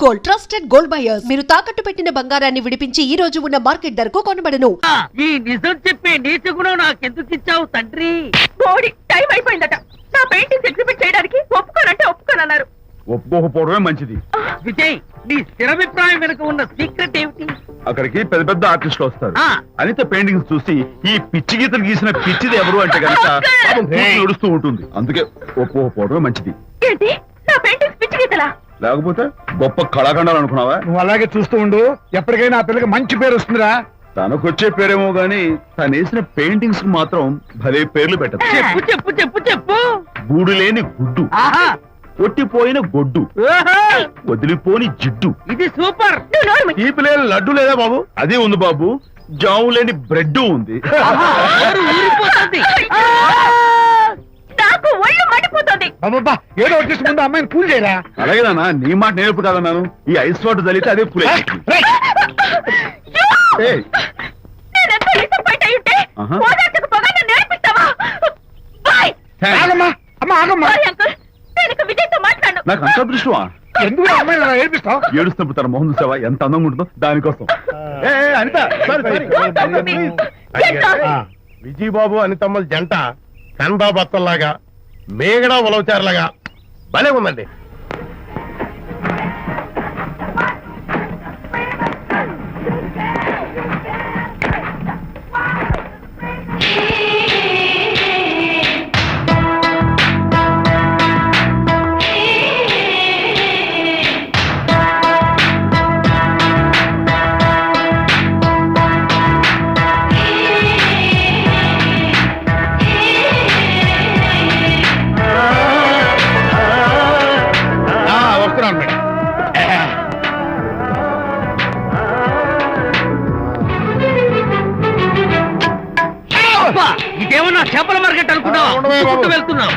Gold trusted gold buyers. మీరు తాకట్టు పెట్టిన బంగారాన్ని విడిపించి ఈ రోజు ఉన్న మార్కెట్ ధరకు కొనబడను. ఈ నిజం చెప్పే నీచ గుణం నాకెందుకు ఇచ్చావు తండ్రి? బోడి టైం అయిపోయిందట. నా పెయింటింగ్స్ ఎగ్జిబిట్ చేయడానికి ఒప్పుకోనంటే ఒప్పుకోనన్నారు. ఒప్పుకోకపోవడమే మంచిది. విజయ్, నీ స్థిరాభిప్రాయం వెనుక ఉన్న సీక్రెట్ ఏమిటి? అక్కడికి పెద్ద పెద్ద ఆర్టిస్టులు వస్తారు. ఆ. అనిత పెయింటింగ్స్ చూసి ఈ పిచ్చి గీతలు గీసిన పిచ్చిది ఎవరు అంటే కనుక ఏడుస్తూ ఉంటుంది. అందుకే ఒప్పుకోకపోవడమే మంచిది. ఏంటి, నా పెయింటింగ్స్ పిచ్చి గీతలా? లేకపోతే గొప్ప కళాఖండాలు అనుకున్నావా? నువ్వు అలాగే చూస్తూ ఉండు, ఎప్పటికైనా ఆ పిల్లకి మంచి పేరు వస్తుందిరా. తనకొచ్చే పేరేమో గాని తను వేసిన పెయింటింగ్స్ మాత్రం భలే పేర్లు పెట్టదు. చెప్పు చెప్పు చెప్పు చెప్పు. గూడు లేని గుడ్డు, ఆహా, కొట్టిపోయిన గొడ్డు, ఓహో, వదిలిపోని జిడ్డు, ఇది సూపర్. నువ్వు నోరు మూయి. తీపి లేని లడ్డు లేదా బాబు? అదే ఉంది బాబు. జాము లేని బ్రెడ్ ఉంది. ఆహా, నోరు ఊరిపోతుంది. నాకు ఒళ్ళు మండిపోతుంది. అబ్బబ్బా, ఏదో వచ్చేసి ముందు అమ్మాయిని కూల్ చేయరా. అలాగే నాన్న, నీ మాట నేర్పు కదన్నాను. ఈ ఐస్ వాటర్ చల్లితే అదే పులే. ఏయ్, నేనెంతో డిసప్పాయింట్ అయి ఉంటే ఆహా. ఓదార్చకపోగా నన్ను నేర్పిస్తావా? బాయ్. ఆగమ్మా, అమ్మ ఆగమ్మా. సారీ అంకుల్, నేను ఇక విజయ్తో మాట్లాడను. నాకు అంత దృష్టమా? ఎందుకు ఆ అమ్మాయిని అలా ఏడిపిస్తావు? ఏడుస్తున్నప్పుడు తన మొహం చూసావా ఎంత అందంగా ఉంటుందో? దానికోసం. ఏ, ఏ, Anitha, sorry, sorry. Don't talk to me. Get lost. Vijaya Babu అనితమ్మల జంట కన్బా బత్తల్లాగా మేగడా ఉలవచారులాగా భలే ఉందండి. వస్తున్నాను మేడం. అబ్బా, ఇదేమన్నా చేపల మార్కెట్ అనుకున్నావా? ఉండవే బాబు. చుట్టూ వెళ్తున్నావు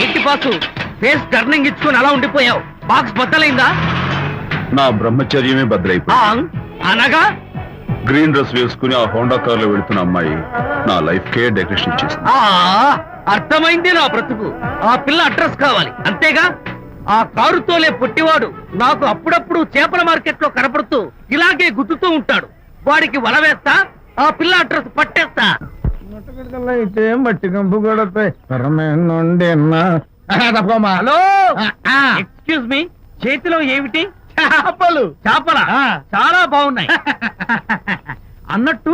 ఏంటి బాసు? ఫేస్ టర్నింగ్ ఇచ్చుకొని అలా ఉండిపోయావు. బాక్స్ బద్దలైందా? నా బ్రహ్మచర్యమే బద్దలైపోయింది. అనగా గ్రీన్ డ్రెస్ వేసుకుని ఆ హోండా కార్ లో వెళుతున్న అమ్మాయి నా లైఫ్ కే డెకరేషన్ ఇచ్చేసింది. అర్థమైంది నా బ్రతుకు. ఆ పిల్ల అడ్రస్ కావాలి అంతేగా. ఆ కారుతోలే పొట్టివాడు నాకు అప్పుడప్పుడు చేపల మార్కెట్ లో కనపడుతూ ఇలాగే గుద్దుతూ ఉంటాడు. వాడికి వల వేస్తా, ఆ పిల్ల అడ్రస్ పట్టేస్తా. అయితే మట్టి కంపు కూడా తప్పమ్మా. హలో, ఎక్స్క్యూజ్ మీ, చేతిలో ఏమిటి? చేపలు. చేపల చాలా బాగున్నాయి. అన్నట్టు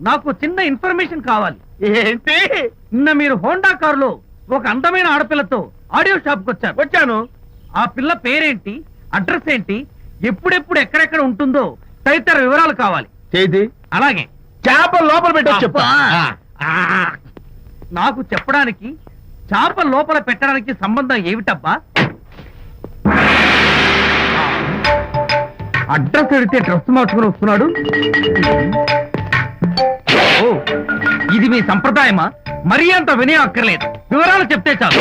నాకు చిన్న ఇన్ఫర్మేషన్ కావాలి. ఏంటి? నిన్న మీరు హోండా కారులో ఒక అందమైన ఆడపిల్లతో ఆడియో షాప్ కు వచ్చాను. ఆ పిల్ల పేరేంటి, అడ్రస్ ఏంటి, ఎప్పుడెప్పుడు ఎక్కడెక్కడ ఉంటుందో తదితర వివరాలు కావాలి. చేతి అలాగే చేపలు లోపల పెట్టొచ్చు చెప్తా. నాకు చెప్పడానికి చేప లోపల పెట్టడానికి సంబంధం ఏమిటబ్బా? అడ్రస్ అడిగితే డ్రెస్ మార్చుకుని వస్తున్నాడు. ఓ, ఇది మీ సంప్రదాయమా? మరీ అంత వినయం అక్కర్లేదు, వివరాలు చెప్తే చాలు.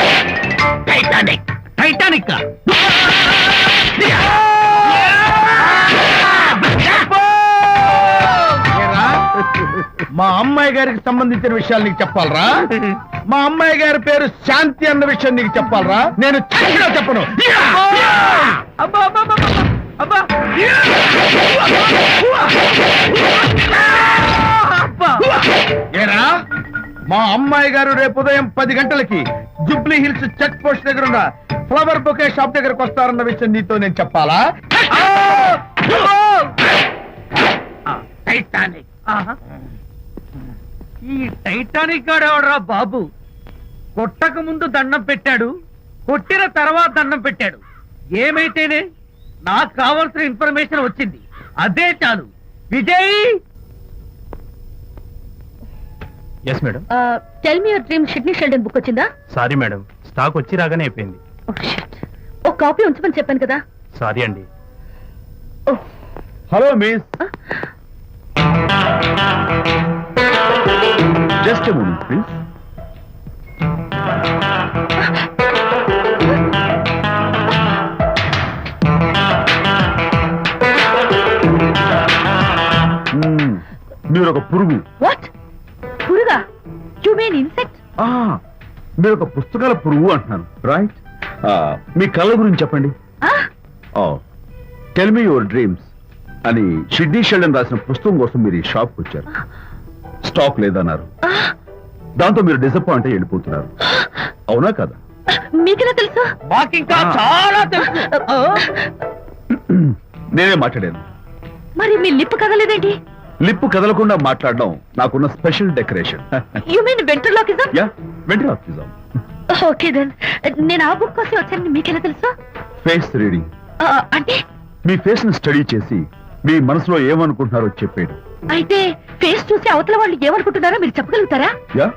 టైటానిక్. టైటానిక్ మా అమ్మాయి గారికి సంబంధించిన విషయాలు నీకు చెప్పాలరా? మా అమ్మాయి గారి పేరు శాంతి అన్న విషయం నీకు చెప్పాలరా? నేను చచ్చినా చెప్పను. అబ్బా అబ్బా అబ్బా అబ్బా అబ్బా. ఏరా, మా అమ్మాయి గారు రేపు ఉదయం 10 గంటలకి జుబ్లీ హిల్స్ చెక్ పోస్ట్ దగ్గర ఉన్న ఫ్లవర్ బొకే షాప్ దగ్గరకు వస్తారన్న విషయం నీతో నేను చెప్పాలా? టైటానిక్. ఈ టైటానిక్ గాడెవడరా బాబు? కొట్టక ముందు దండం పెట్టాడు, కొట్టిన తర్వాత దండం పెట్టాడు. ఏమైతేనే నాకు కావాల్సిన ఇన్ఫర్మేషన్ వచ్చింది, అదే చాలు. Vijay, yes madam. Tell me your dream Sidney Sheldon book వచ్చిందా? సారీ మేడం, స్టాక్ వచ్చి రాగానే అయిపోయింది. ఒక కాపీ ఉంచమని చెప్పాను కదా. సారీ అండి. Hello miss, just moment please. మీరు ఒక పురుగు. వాట్? పురుగా? You mean insect? మీరు ఒక పుస్తకాల పురుగు అంటున్నాను, రైట్? మీ కళ్ళ గురించి చెప్పండి. ఆ? టెల్ మీ యువర్ డ్రీమ్స్ అని షిడ్నీ షెల్డన్ రాసిన పుస్తకం కోసం మీరు ఈ షాప్కి వచ్చారు. స్టాక్ లేదన్నారు. దాంతో మీరు డిసప్పాయింట్ అయ్యి వెళ్ళిపోతున్నారు. అవునా కదా? మీకెలా తెలుసు? మాకింకా చాలా తెలుసు. నేనే మాట్లాడాను. మరి మీ లిప్ కదలేదేంటి? లిప్పు కదలకుండా మాట్లాడడం నాకున్న special decoration. You mean ventriloquism? Yeah, ventriloquism. Okay then. నేను ఆ బుక్ కోసం వచ్చానని మీకెలా తెలుసు? Face reading. అంటే మీ ఫేస్ ని స్టడీ చేసి మీ మనసులో ఏమనుకుంటున్నారో చెప్పేది. అయితే ఫేస్ చూసి అవతల వాళ్ళు ఏమనుకుంటున్నారో మీరు చెప్పగలుగుతారా? యా,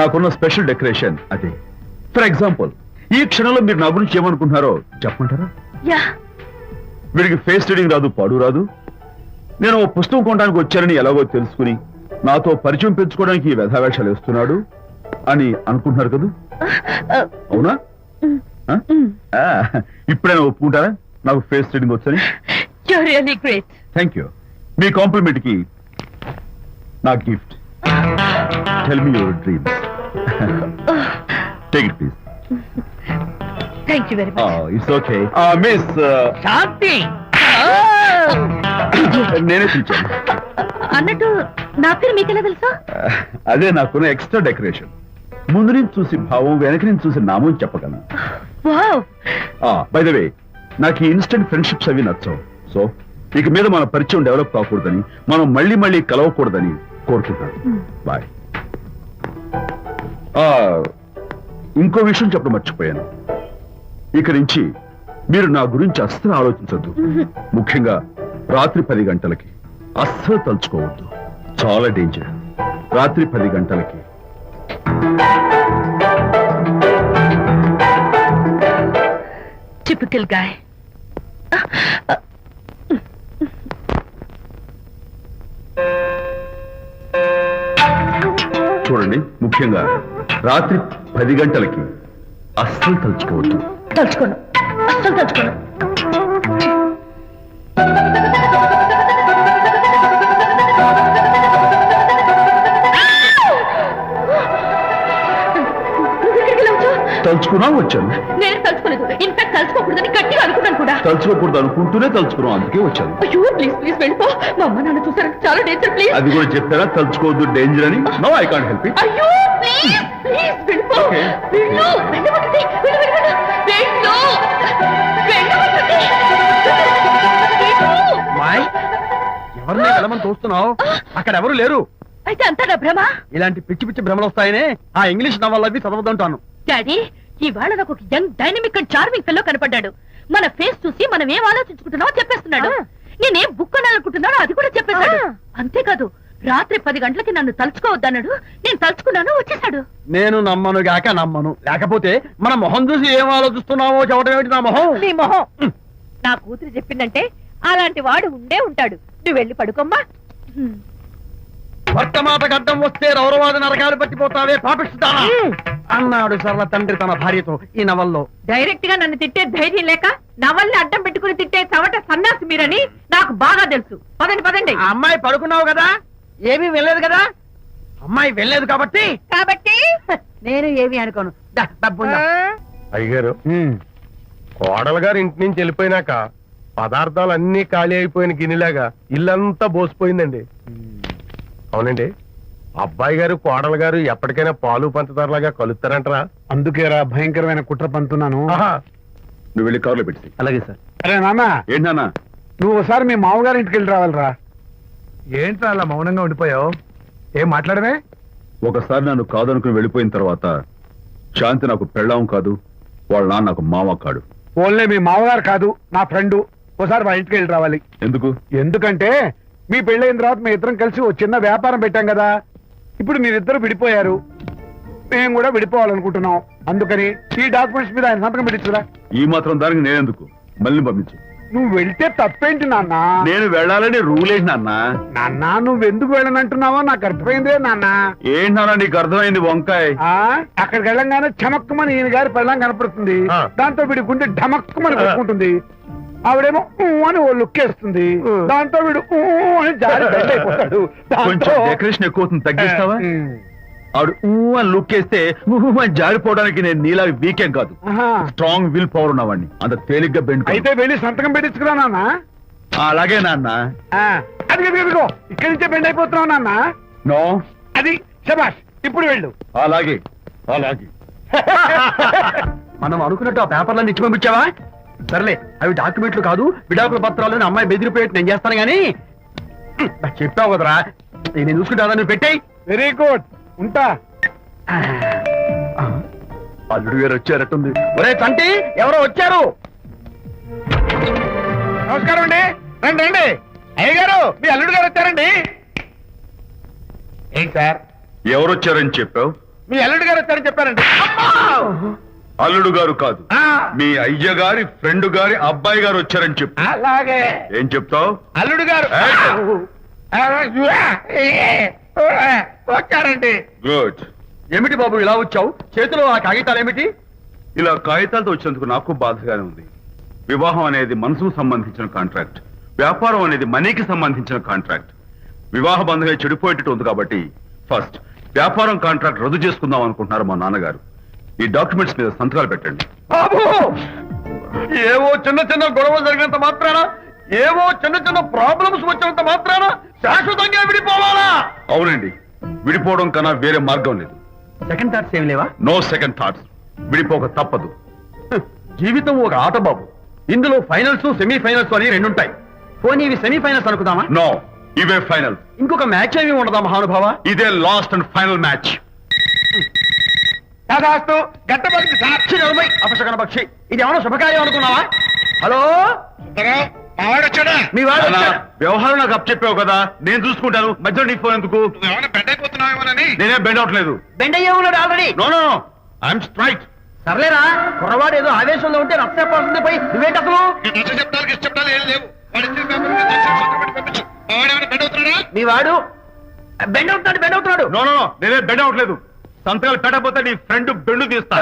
నాకున్న స్పెషల్ డెకరేషన్ అదే. ఫర్ ఎగ్జాంపుల్, ఈ క్షణంలో మీరు నా గురించి ఏమనుకుంటున్నారో చెప్పమంటారా? యా. వీడికి ఫేస్ రీడింగ్ రాదు, పాడు రాదు. నేను ఓ పుస్తకం కొనడానికి వచ్చానని ఎలాగో తెలుసుకుని నాతో పరిచయం పెంచుకోవడానికి ఈ వ్యధావేషాలు వేస్తున్నాడు అని అనుకుంటున్నారు కదా? అవునా? ఇప్పుడైనా ఒప్పుకుంటారా నాకు ఫేస్ రీడింగ్ వచ్చని? You're really great. Thank you. మీ కాంప్లిమెంట్ కి నా gift. Tell me your dreams. Take it please. Thank you very much. It's okay. Miss, Shanti. నేనే పిలిచాను. అన్నట్టు నా పేరు మీకెలా తెలుసా? అదే నాకున్న ఎక్స్ట్రా డెకరేషన్. ముందు నుంచి చూసి భావం, వెనక నుంచి చూసి నామం చెప్పగలను. వావ్. బై ద వే, నాకు ఈ ఇన్స్టెంట్ ఫ్రెండ్షిప్స్ అవి నచ్చవు. సో ఇక మీద మన పరిచయం డెవలప్ కాకూడదని, మనం మళ్ళీ మళ్ళీ కలవకూడదని కోరుకుంటాను. బాయ్. ఇంకో విషయం చెప్పడం మర్చిపోయాను. ఇక నుంచి మీరు నా గురించి అస్సలు ఆలోచించద్దు. ముఖ్యంగా రాత్రి 10 గంటలకి అస్సలు తలుచుకోవద్దు. చాలా డేంజర్. రాత్రి 10 గంటలకి. Typical guy. చూడండి, ముఖ్యంగా రాత్రి 10 గంటలకి అస్సలు తలుచుకోవద్దు. తలుచుకోను, అస్సలు తలుచుకోను. తలుచుకున్నా వచ్చాను. నేను తలుచుకోలేదు. ఇన్ఫాక్ట్ తలుచుకోకూడదని గట్టిగా అనుకున్నాను కూడా. తలుచుకోకూడదు అనుకుంటూనే తలుచుకున్నాం, అందుకే వచ్చాను. అయ్యో ప్లీజ్ ప్లీజ్ వెళ్ళిపో. మా అమ్మ నాన్న చూసారంటే చాలా డేంజర్. ప్లీజ్. అది కూడా చెప్పారా తలుచుకోవద్దు డేంజర్ అని? No, I can't help it. అయ్యో ప్లీజ్ ప్లీజ్ వెళ్ళిపో. Okay. వెళ్ళు, వెళ్ళమంటుంది. వెళ్ళు వెళ్ళు వెళ్ళు. వెళ్ళు, వెళ్ళమంటుంది. వెళ్ళు. మాయ్, ఎవరిని వెళ్ళమని చూస్తున్నావు? అక్కడ ఎవరు లేరు. అయితే అంతా నా భ్రమ. ఇలాంటి పిచ్చి పిచ్చి భ్రమలు వస్తాయనే ఆ ఇంగ్లీష్ నవల్ అవి చదవదంటాను. డాడీ, ఇవాళ నాకు ఒక young dynamic and charming fellow కనపడ్డాడు. మన ఫేస్ చూసి మనం ఏం ఆలోచించుకుంటున్నామో చెప్పేస్తున్నాడు. నేనేం బుక్ అనాలనుకుంటున్నానో అది కూడా చెప్పేశాడు. అంతేకాదు, రాత్రి 10 గంటలకి నన్ను తలుచుకోవద్దన్నాడు. నేను తలుచుకున్నాను, వచ్చేసాడు. నేను నమ్మను గాక నమ్మను. లేకపోతే మన మొహం చూసి ఏం ఆలోచిస్తున్నావో చెప్పడం ఏమిటి? నా మొహం. నీ మొహం. నా కూతురు చెప్పిందంటే అలాంటి వాడు ఉండే ఉంటాడు. నువ్వు వెళ్ళి పడుకోమ్మా. భర్త మాట గడ్డం వస్తే రౌరవాద నరకాలు పట్టిపోతావే పాపిస్తానా అన్నాడు సరళ తండ్రి తన భార్యతో ఈ నవల్లో. డైరెక్ట్ గా నన్ను తిట్టే ధైర్యం లేక నవల్ని అడ్డం పెట్టుకుని తిట్టే చవట సన్నాసి మీరని నాకు బాగా తెలుసు. పదండి పదండి. ఆ అమ్మాయి పడుకున్నావు కదా, ఏమీ వెళ్ళలేదు కదా. అమ్మాయి వెళ్ళలేదు కాబట్టి నేను ఏమి అనుకోను. అయ్యగారు, కోడలు గారు ఇంటి నుంచి వెళ్ళిపోయినాక పదార్థాలు అన్ని ఖాళీ అయిపోయిన గిన్నెలాగా ఇల్లంతా బోసిపోయిందండి. అవునండి, అబ్బాయి గారు కోడలు గారు ఎప్పటికైనా పాలు పంచదారలాగా కలుస్తారంటరా? అందుకేరా భయంకరమైన కుట్ర పంతున్నాను. నువ్వు వెళ్ళి కారులో పెట్టి. అలాగే సార్. అరే నాన్న, ఏంటన్నా? నువ్వు ఒకసారి మీ మామగారి ఇంటికి వెళ్ళి రావాలిరా. ఏంట్రా అలా మౌనంగా ఉండిపోయావు? ఏం మాట్లాడమే? ఒకసారి నన్ను కాదనుకుని వెళ్ళిపోయిన తర్వాత శాంతి నాకు పెళ్ళాం కాదు, వాళ్ళ నాన్న నాకు మామ కాడు. ఓన్లే మీ మామగారు కాదు, నా ఫ్రెండ్. ఒకసారి మా ఇంటికి వెళ్ళి రావాలి. ఎందుకు? ఎందుకంటే మీ పెళ్ళైన తర్వాత మీ ఇద్దరం కలిసి ఓ చిన్న వ్యాపారం పెట్టాం కదా. ఇప్పుడు మీరిద్దరు విడిపోయారు, మేము కూడా విడిపోవాలనుకుంటున్నాం. అందుకని ఈ డాక్యుమెంట్స్ మీద ఆయన సంతకం పెట్టించురా. ఈ మాత్రం దానికి నేనెందుకు? మళ్ళీ పంపించు. నువ్వు వెళ్తే తప్పేంటి నాన్న? నేను వెళ్ళాలని రూల్ ఏంటి నాన్న? నాన్న, నువ్వెందుకు వెళ్ళనంటున్నావో నాకు అర్థమైందే నాన్న. ఏంటి నాన్న నీకు అర్థమైంది వంకాయ? అక్కడికి వెళ్ళంగానే చమక్కుమని ఈయన గారి పెళ్ళం కనపడుతుంది. దాంతో వీడి గుండె ఢమక్కుమని కొట్టుకుంటుంది. ఆవిడేమో అని ఓ లుక్ వేస్తుంది. దాంతో వీడు అని జారి బెడ్ అయిపోతాడు. కొంచెం డెకరేషన్ ఎక్కువ అవుతుంది, తగ్గిస్తావా? ఆవిడ అని లుక్ వేస్తే అని జారిపోవడానికి నేను నీలా వీకేం కాదు, ఆహా. స్ట్రాంగ్ విల్ పవర్ ఉన్నవాడిని. అంత తేలిగ్గా బెండ్ కాదు. అయితే వెళ్ళి సంతకం పెట్టించుకురా నాన్న. అలాగే నాన్న. ఆ, అది ఇదిగో ఇక్కడి నుంచే బెండ్ అయిపోతున్నావు నాన్న. నో, అది శబాష్, ఇప్పుడు వెళ్ళు. అలాగే అలాగే. మనం అనుకున్నట్టు ఆ పేపర్లను ఇచ్చి పంపించావా? సర్లే, అవి డాక్యుమెంట్లు కాదు, విడాకుల పత్రాలు. అమ్మాయి బెదిరిపోయేట్టు నేను చేస్తాను గానీ చెప్పావు కదరా, నేను చూసుకుంటా. నువ్వు పెట్టాయి. వెరీ గుడ్, ఉంటా. అల్లుడు గారు వచ్చారట్టుంది. ఒరే తంటి, ఎవరో వచ్చారు. నమస్కారం అండి. రండి రండి. అయ్య గారు, మీ అల్లుడు గారు వచ్చారండి. ఏంటి సార్, ఎవరు వచ్చారని చెప్పావు? మీ అల్లుడు గారు వచ్చారని చెప్పారండి. అల్లుడు గారు కాదు, ఆ, మీ అయ్య గారి ఫ్రెండ్ గారి అబ్బాయి గారు వచ్చారని చెప్పు. అలాగే ఏం చెప్తావు? అల్లుడు గారు వచ్చారండి. గుడ్. ఏమిటి బాబు ఇలా వచ్చావు? చేతిలో ఆ కాగితాలు ఏమిటి? ఇలా కాగితాలతో వచ్చినందుకు నాకు బాధగానే ఉంది. వివాహం అనేది మనసుకు సంబంధించిన కాంట్రాక్ట్, వ్యాపారం అనేది మనీకి సంబంధించిన కాంట్రాక్ట్. వివాహ బంధంగా చెడిపోయేటట్టు ఉంది కాబట్టి ఫస్ట్ వ్యాపారం కాంట్రాక్ట్ రద్దు చేసుకుందాం అనుకుంటున్నారు మా నాన్నగారు. ఈ డాక్యుమెంట్స్ మీద సంతకాలు పెట్టండి. బాబు, ఏవో చిన్న చిన్న గొడవలు జరిగినంత మాత్రాన, ఏవో చిన్న చిన్న ప్రాబ్లమ్స్ వచ్చినంత మాత్రాన శాశ్వతంగా విడిపోవాలా? అవునండి, విడిపోవడం కన్నా వేరే మార్గం లేదు. సెకండ్ థాట్స్ ఏమి లేవా? No second thoughts. విడిపోక తప్పదు. జీవితం ఒక ఆట బాబు. ఇందులో ఫైనల్స్, సెమీఫైనల్స్ అని రెండుంటాయి. పోనీ ఇవి సెమీఫైనల్స్ అనుకుందామా? నో, ఇవే ఫైనల్. ఇంకొక మ్యాచ్ ఏమి ఉండదా మహానుభావ? ఇదే లాస్ట్ అండ్ ఫైనల్ మ్యాచ్. కాదాస్తు గట్టబడింది సార్. అపశకన పక్షి, ఇది ఏమైనా శుభకార్యం అనుకున్నావా? హలో, మావాడు వచ్చాడా? మీ వాడు అన్నా, వచ్చాడు. వ్యవహారం నాకు అప్ చెప్పావు కదా, నేను చూసుకుంటాను. మధ్యలో నీ ఫోన్ ఎందుకు? నువ్వేమైనా బెడ్ అయిపోతున్నావేమోనని. నేనే బెండ్ అవట్లేదు. బెండ్ అయ్యే ఉన్నాడు already. No no no, I'm straight. సర్లేరా, కుర్రవాడు ఏదో ఆవేశంలో ఉంటే రక్త చెప్పాల్సింది పోయి నువ్వేంటి అసలు? నచ్చ చెప్తానికి ఇష్ట చెప్తాలు ఏం లేవు. వాడు ఇచ్చిన పేపర్ మీద సంతకం పెట్టి పంపించు. మావాడేమైనా బెడ్ అవుతున్నాడా? మీ వాడు బెండ్ అవుతున్నాడు. నో నో నో, నేనే బెండ్ అవట్లేదు. సంతకాలు పెట్టకపోతే నీ ఫ్రెండ్ బెండు తీస్తా.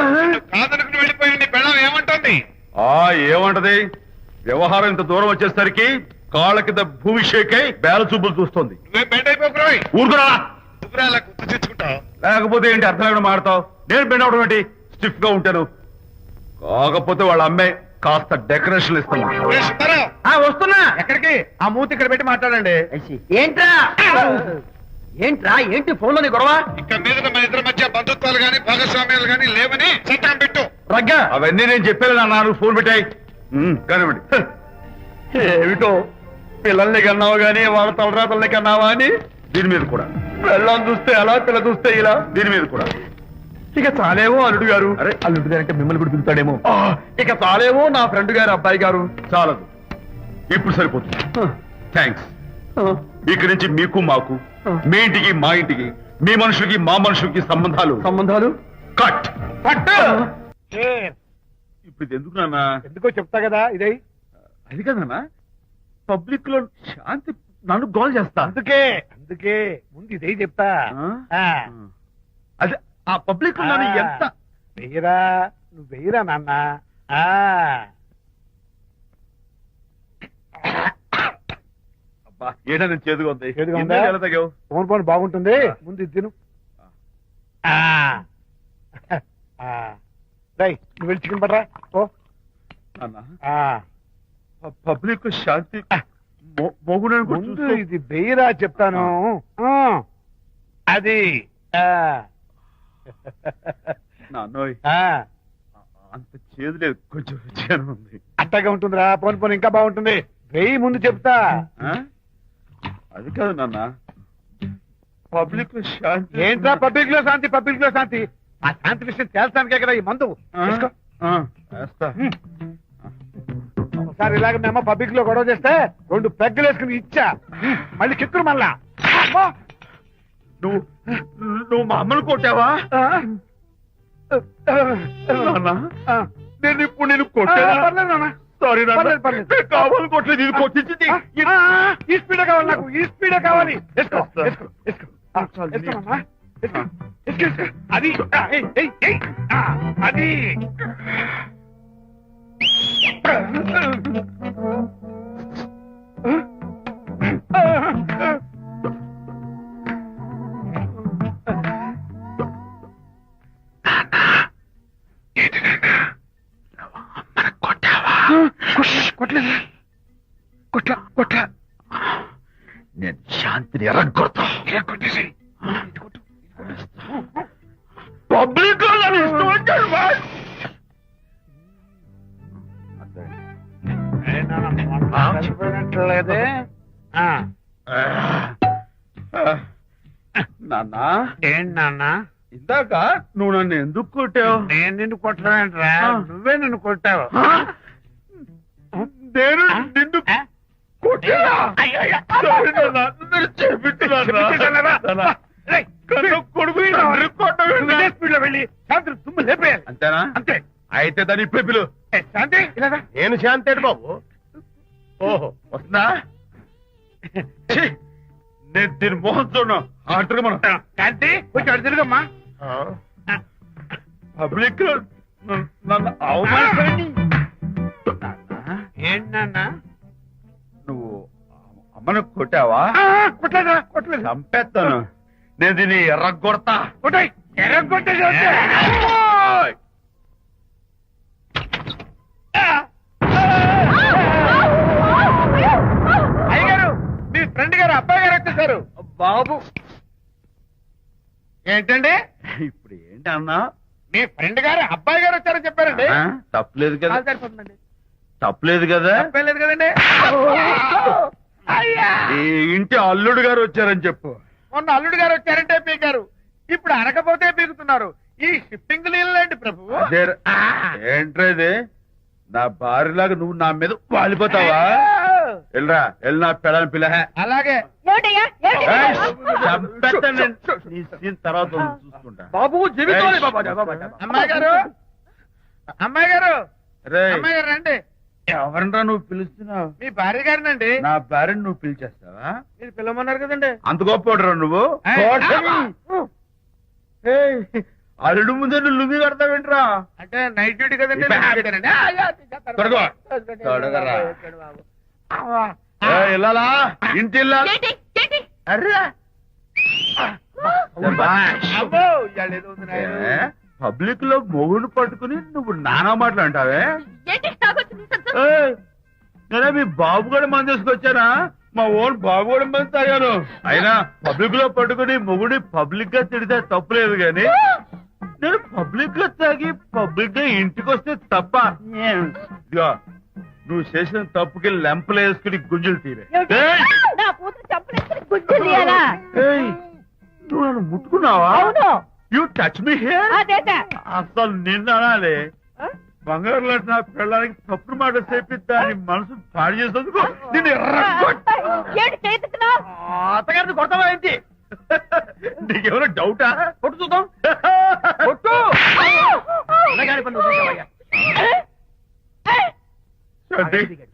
కాదనుకుని వెళ్ళిపోయి నీ పెళ్ళం ఏమంటోంది? ఏమంటది? వ్యవహారం ఇంత దూరం వచ్చేసరికి కాళ్ళ కింద భూమి షేకై బేల చూపులు చూస్తుంది. నువ్వే బెడ్ అయిపోకురాయి. ఊరుకురా. నువ్వురా అలా గుర్తు తెచ్చుకుంటావు. లేకపోతే ఏంటి అర్థం లేకుండా మాడతావు? నేను బెండ్ అవడం ఏంటి? స్టిఫ్ గా ఉంటాను. కాకపోతే వాళ్ళ అమ్మాయి కాస్త డెకరేషన్ ఇస్తాను. ఏ సుబ్బారావు, వస్తున్నా. ఎక్కడికి? ఆ మూతి ఇక్కడ పెట్టి మాట్లాడండి. ఏంట్రా ఏంటి ఫోన్ లోని గొడవ? ఇక మీద మన ఇద్దరి మధ్య బంధుత్వాలు గాని భాగస్వామ్యాలు గాని లేవని సంతకం పెట్టు. రగ్గా అవన్నీ నేను చెప్పాను అన్నారు. ఫోన్ పెట్టాయి కానివ్వండి. ఏమిటో పిల్లల్ని కన్నావు గానీ వాళ్ళ తలరాతల్ని కన్నావా అని. దీని మీద కూడా, పిల్లల్ని చూస్తే అలా, పిల్ల చూస్తే ఇలా. దీని మీద కూడా. ఇక చాలేమో అల్లుడు గారు. అరే, అల్లుడు గారు అంటే మిమ్మల్ని కూడా పిలుతాడేమో. ఇక చాలేమో నా ఫ్రెండ్ గారు అబ్బాయి గారు. చాలదు, ఇప్పుడు సరిపోతుంది. థ్యాంక్స్. ఇక్కడి నుంచి మీకు మాకు, మీ ఇంటికి మా ఇంటికి, మీ మనుషులకి మా మనుషులకి సంబంధాలు కట్. పట్టు. ఇప్పుడు ఇది ఎందుకు నాన్న? ఎందుకో చెప్తా కదా ఇదే. అది కదన్నా, పబ్లిక్ లో శాంతి నన్ను గోల్ చేస్తా. అందుకే ముందు ఇదే చెప్తా. ఆ, అదే ఆ పబ్లిక్ లో నన్ను ఎంత వెయ్యరా, నువ్వు వెయ్యరా నాన్న. ఆ, ఏడా నేను చేదుగా ఉంది. చేదుగా ఉందా? ఇందాక ఎలా తాగావు? ఫోన్ ఫోన్ బాగుంటుంది, ముందు ఇది తిను. ఆ, ఆ, రేయ్, నువ్వు వెళ్ళి చికెన్ పట్టరా. ఓ, నాన్న, ఆ, పబ్లిక్ లో శాంతి మొగుడని కూడా ముందు చూస్తూ- ఇది వెయ్యరా చెప్తాను. ఆ, అది. ఆ, నాన్నోయ్, ఆ, అంత చేదు లేదు, కొంచెం రుచిగానే ఉంది. అట్టగా ఉంటుందిరా. పోను పోను ఇంకా బాగుంటుంది. వెయ్యి ముందు చెప్తా. ఆ? అది కాదు నాన్న, పబ్లిక్ లో శాంతి. ఏంట్రా పబ్లిక్ లో శాంతి, పబ్లిక్ లో శాంతి? ఆ శాంతి విషయం తేల్చడానికే కదా ఈ మందు. ఆ? తీసుకో. ఆ, వేస్తా. ఒకసారి ఇలాగ మేము పబ్లిక్ లో గొడవ చేస్తే 2 పెగ్గలు వేసుకుని ఇచ్చా. మళ్ళీ చిక్కురు మళ్ళా. అమ్మా! నువ్వు మా అమ్మను కొట్టావా? ఆ? నాన్న, ఆ. నేను ఇప్పుడు నేను ఆ, కొట్టానా? పర్లేదు నాన్న. సారీ నాన్న, పర్లేదు, పర్లేదు. నేను కావాలి కొట్టలేదు, ఇది కొట్టించింది. ఆ, ఈ స్పీడే కావాలి నాకు, ఈ స్పీడే కావాలి. వేసుకో, వేసుకో, వేసుకో. ఆ, వేసుకోమమ్మా. వేసుకో, వేసుకో, వేసుకో. అది. ఆ, ఏయ్, ఏయ్, ఏయ్. ఆ, అది. కొట్టలేదా కొట్ల నేను శాంతిని ఎరగొడతా కొట్టేసి పబ్లిక్ లో నన్ను ఇష్టం వచ్చాడు లేదే నాన్న ఏంటి నాన్న ఇందాక నువ్వు నన్ను ఎందుకు కొట్టావు? నేను నిన్ను కొట్టలేంట్రా నువ్వే నన్ను కొట్టావు. నేను నిన్ను కొట్టానా? Sorry నాన్న, నన్ను చేపించున్నారా? కన్ను కొడుకు తండ్రి కొట్టవేంటి? స్పీడ్ లో వెళ్ళి శాంతి తుమ్ము లేపేయాలి. అంతేనా? అంతే. అయితే దాని ఇప్పుడే పిలు. శాంతి ఇలా రా. నేను శాంతేడు బాబు. ఓహో వస్తుందా? ఛీ, నేను దీని మోహన్ చూడను. ఆటగా మనం శాంతి కొంచెం అటు తిరుగమ్మా. పబ్లిక్ లో నన్ను అవమానించండి. ఏంటి నాన్న నువ్వు అమ్మను కొట్టావా? కొట్టలేదా? కొట్టలేదు. చంపేస్తాను. నేను దీన్ని ఎర్రగొడతా. కొట్టాయి ఎర్రగొట్టే అయ్యగారు మీ ఫ్రెండ్ గారు అబ్బాయి గారు వచ్చేసారు. బాబు ఏంటండి ఇప్పుడు ఏంటి అన్నా? మీ ఫ్రెండ్ గారు అబ్బాయి గారు వచ్చారని చెప్పారండి. తప్పలేదు కదా? సరిపోతుందండి. తప్పలేదు కదా? తప్పలేదు కదండి. ఈ ఇంటి అల్లుడు గారు వచ్చారని చెప్పు. మొన్న అల్లుడు గారు వచ్చారంటే పీకారు, ఇప్పుడు అనకపోతే పీకుతున్నారు. ఈ షిఫ్టింగ్ నీళ్ళండి ప్రభు. అదే ఏంట్రేది? నా భార్యలాగా నువ్వు నా మీద వాలిపోతావా? వెళ్ళరా వెళ్ళి నా పెళ్ళని పిల్ల. అలాగే తర్వాత చూసుకుంటా. బాబు జీవితం. అమ్మాయి గారు అమ్మాయి గారు రేయ్, అమ్మాయి గారు రండి. ఎవరినరా నువ్వు పిలుస్తున్నావు? మీ భార్య గారినండి. నా భార్యను నువ్వు పిలిచేస్తావా? మీరు పిల్లమన్నారు కదండి. అంత గొప్ప నువ్వు? ఏయ్, అల్లుడు ముందే నువ్వు లుంగి కడతావేంట్రా? అంటే నైట్ డ్యూటీ కదండి. త్వరగా. త్వరగా. ఇల్లాలా ఇంటి ఇల్లాలా? అర్రే అబ్బో, ఇవాళ ఏదో ఉంది నాయన. పబ్లిక్ లో మొగుడు పట్టుకుని నువ్వు నానా మాటలు అంటావే? నేనే మీ బాబు కూడా మంది తీసుకొచ్చానా? మా ఓన్ బాబు కూడా మంది తాగాను. అయినా పబ్లిక్ లో పట్టుకుని మొగుడి పబ్లిక్ గా తిడితే తప్పులేదు గాని నేను పబ్లిక్ గా తాగి పబ్లిక్ గా ఇంటికి వస్తే తప్ప. ఇదిగో నువ్వు చేసిన తప్పుకి లెంపలు వేసుకుని గుంజులు తీరే. ఏయ్! ఏయ్, నువ్వు నన్ను ముట్టుకున్నావా? You touch me here. అసలు నిన్న అనాలి. బంగారు లాంటి నా పిల్లలకి తప్పుడు మాట చెప్పిద్దా అని మనసు పాడు చేసేందుకు నేను అత్తగారిని కొడతావా ఏంటి? నీకేమైనా డౌటా? కొట్టు చూద్దాం. కొట్టు.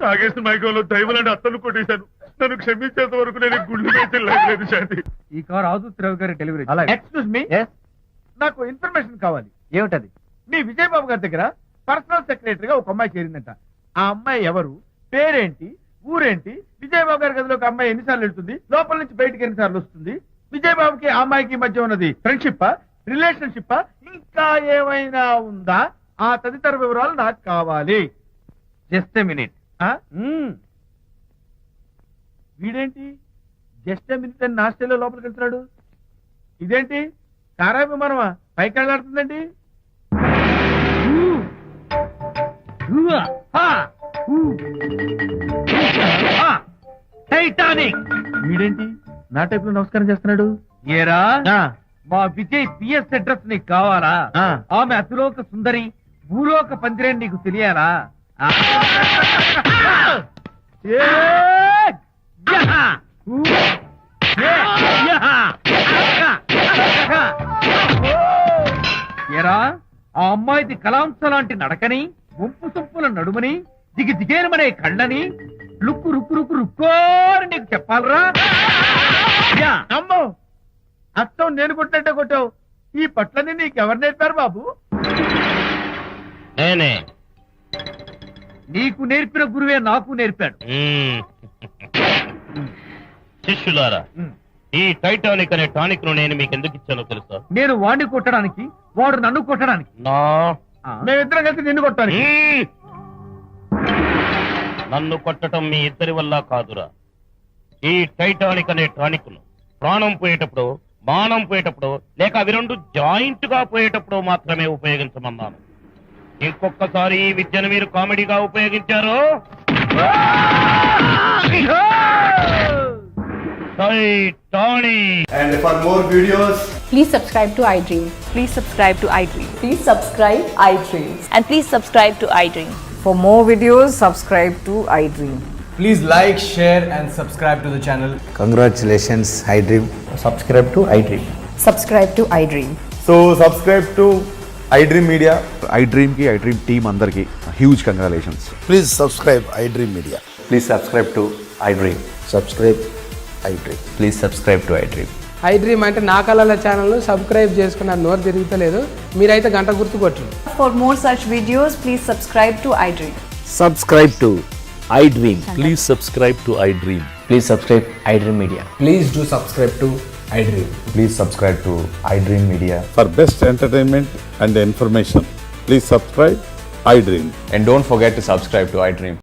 తాగేసిన మైకంలో దైవలాంటి అత్తలు కొట్టేశాను. నన్ను క్షమించేంత వరకు నేను గుండె వేసి లేదు శాంతి. ఈ కార్ ఆదుత్రావు గారి డెలివరీ. ఎక్స్క్యూజ్ మీ, నాకు ఇన్ఫర్మేషన్ కావాలి. ఏమిటది? మీ విజయబాబు గారి దగ్గర పర్సనల్ సెక్రటరీగా ఒక అమ్మాయి చేరిందంట. ఆ అమ్మాయి ఎవరు, పేరేంటి, ఊరేంటి, విజయబాబు గారి గదిలోకి అమ్మాయి ఎన్నిసార్లు వెళ్తుంది, లోపల నుంచి బయటికి ఎన్నిసార్లు వస్తుంది, విజయబాబుకి ఆ అమ్మాయికి మధ్య ఉన్నది ఫ్రెండ్షిప్, రిలేషన్షిప్, ఇంకా ఏమైనా ఉందా? ఆ తదితర వివరాలు నాకు కావాలి. Just a minute. వీడేంటి జస్ట్ ఎ మినిట్ అని నాస్టేలో లోపలికి వెళ్తున్నాడు? ఇదేంటి కారా విమానమా పైకి వెళ్ళాడుతుందండి? టైటానిక్. వీడేంటి నా టైప్ లో నమస్కారం చేస్తున్నాడు? ఏరా మా విజయ్ పిఎస్ అడ్రస్ నీకు కావాలా? ఆమె అతిలోక సుందరి, భూలోక పందిరేని నీకు తెలియాలా? ఏరా ఆ అమ్మాయిది కలాంస లాంటి నడకని, వంపు సొంపుల నడుమని, దిగి దిగేనమనే కళ్ళని, లుక్కు రుక్కు రుక్కు రుక్కోని నీకు చెప్పాలరా? అమ్మో, అత్తం నేను కొట్టినట్టే కొట్టావు. ఈ పట్లని నీకెవరు నేర్పారు బాబు? నేనే. నీకు నేర్పిన గురువే నాకు నేర్పాడు. శిష్యులారా, ఈ టైటానిక్ అనే టానిక్ ను నేను మీకు ఎందుకు ఇచ్చానో తెలుసా? నేను వాడిని కొట్టడానికి, వాడు నన్ను కొట్టడానికి. నా మేమిద్దరం కలిసి నిన్ను కొట్టానికి. నన్ను కొట్టడం మీ ఇద్దరి వల్ల కాదురా. ఈ టైటానిక్ అనే టానిక్ ను ప్రాణం పోయేటప్పుడు, మానం పోయేటప్పుడు, లేక అవి రెండు జాయింట్ గా పోయేటప్పుడు మాత్రమే ఉపయోగించమన్నాను. ఇంకొకసారి ఈ విద్యను మీరు కామెడీగా ఉపయోగించారు, Titanic. And for more videos, Please subscribe to iDream. Please subscribe to iDream. Please subscribe iDream. And please subscribe to iDream. For more videos, subscribe to iDream. please like, share, and subscribe to the channel. Congratulations, iDream. Subscribe to iDream. Subscribe to iDream. So subscribe to iDream Media. iDream కి iDream team అందరికి huge congratulations. Please subscribe iDream Media. Please subscribe to iDream. Subscribe iDream. Please subscribe to iDream. iDream అంటే నా కళల channel subscribe చేసుకున్నారు, నోరు తిరుగుతలేదు. మీరైతే గంట గుర్తు కొట్టండి. For more such videos, please subscribe to iDream. Subscribe to iDream. Please subscribe to iDream. Please subscribe iDream Media. Please do subscribe to iDream. Please subscribe to iDream Media. For best entertainment and information, please subscribe iDream. And don't forget to subscribe to iDream.